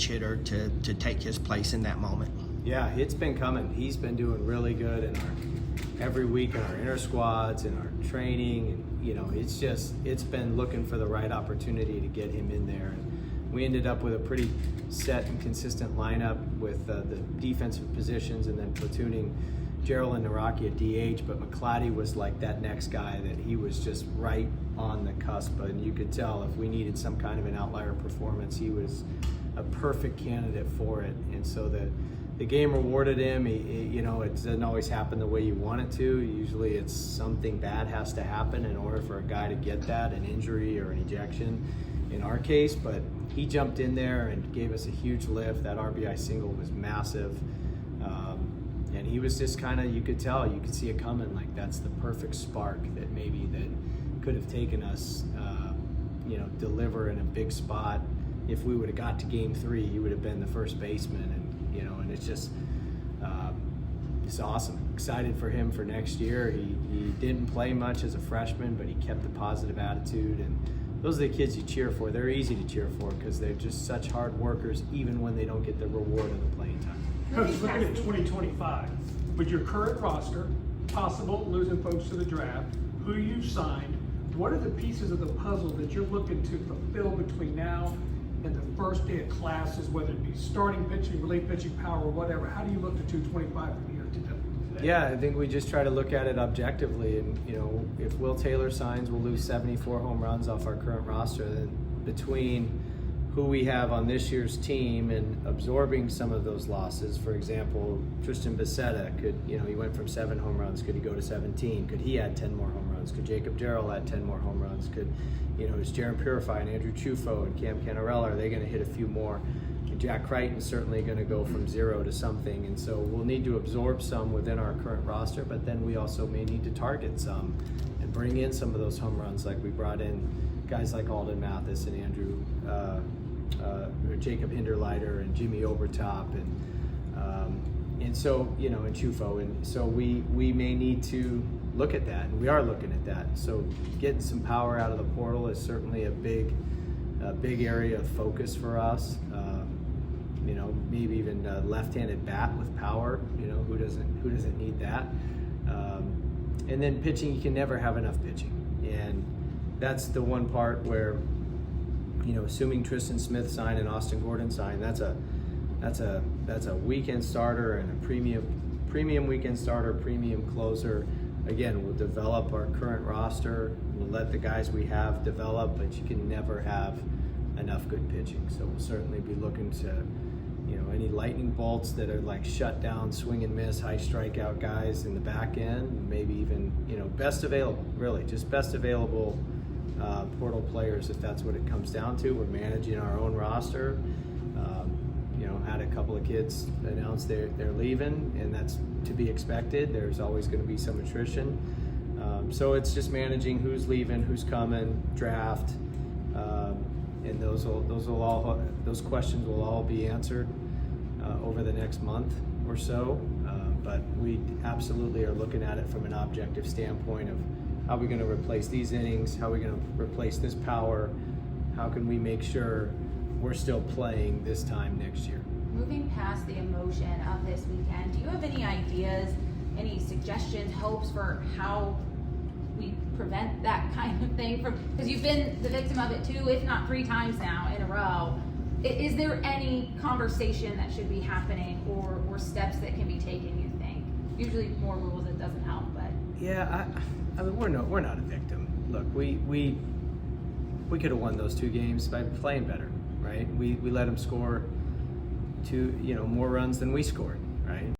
hitter to take his place in that moment. Yeah, it's been coming. He's been doing really good in every week in our inter squads and our training, and it's been looking for the right opportunity to get him in there. And we ended up with a pretty set and consistent lineup with the defensive positions, and then platooning Gerald and Naraki at DH, but McClatty was like that next guy that he was just right on the cusp, and you could tell if we needed some kind of an outlier performance, he was a perfect candidate for it. And so the game rewarded him. It doesn't always happen the way you want it to. Usually it's something bad has to happen in order for a guy to get that, an injury or an ejection in our case, but he jumped in there and gave us a huge lift. That RBI single was massive. And he was just kind of, you could see it coming, like that's the perfect spark that could have taken us, deliver in a big spot. If we would have got to game 3, he would have been the first baseman, and it's just, it's awesome. Excited for him for next year. He didn't play much as a freshman, but he kept a positive attitude, and those are the kids you cheer for. They're easy to cheer for because they're just such hard workers, even when they don't get the reward of the playing time. Coach, looking at 2025, with your current roster, possible losing folks to the draft, who you've signed, what are the pieces of the puzzle that you're looking to fulfill between now and the first day of classes, whether it be starting pitching, relief pitching, power, or whatever? How do you look to 225 from here to today? Yeah, I think we just try to look at it objectively, and if Will Taylor signs, we'll lose 74 home runs off our current roster. Then between who we have on this year's team and absorbing some of those losses. For example, Tristan Bissetta he went from 7 home runs. Could he go to 17? Could he add 10 more home runs? Could Jacob Jarrell add 10 more home runs? Could, is Jaron Purify and Andrew Chufo and Cam Canarella, are they going to hit a few more? And Jack Crichton's certainly going to go from 0 to something. And so we'll need to absorb some within our current roster, but then we also may need to target some and bring in some of those home runs, like we brought in guys like Alden Mathis and Andrew Jacob Hinderleiter and Jimmy Obertop and so and Chufo, and so we may need to look at that, and we are looking at that. So getting some power out of the portal is certainly a big area of focus for us. Maybe even a left-handed bat with power. Who doesn't need that? And then pitching, you can never have enough pitching, and that's the one part where, assuming Tristan Smith sign and Austin Gordon sign, that's a weekend starter and a premium weekend starter, premium closer. Again, we'll develop our current roster. We'll let the guys we have develop, but you can never have enough good pitching. So we'll certainly be looking to, any lightning bolts that are like shut down, swing and miss, high strikeout guys in the back end, maybe even, best available, really, just best available portal players, if that's what it comes down to. We're managing our own roster. Had a couple of kids announce they're leaving, and that's to be expected. There's always going to be some attrition. So it's just managing who's leaving, who's coming, draft, and those questions will all be answered over the next month or so. But we absolutely are looking at it from an objective standpoint of how are we going to replace these innings, how are we going to replace this power, how can we make sure we're still playing this time next year. Moving past the emotion of this weekend, do you have any ideas, any suggestions, hopes for how we prevent that kind of thing from, because you've been the victim of it 2, if not 3 times now in a row. Is there any conversation that should be happening or steps that can be taken, you think? Usually more rules, it doesn't help, but. Yeah, I mean, we're not a victim. Look, we could have won those 2 games by playing better, right? We let them score 2 more runs than we scored, right?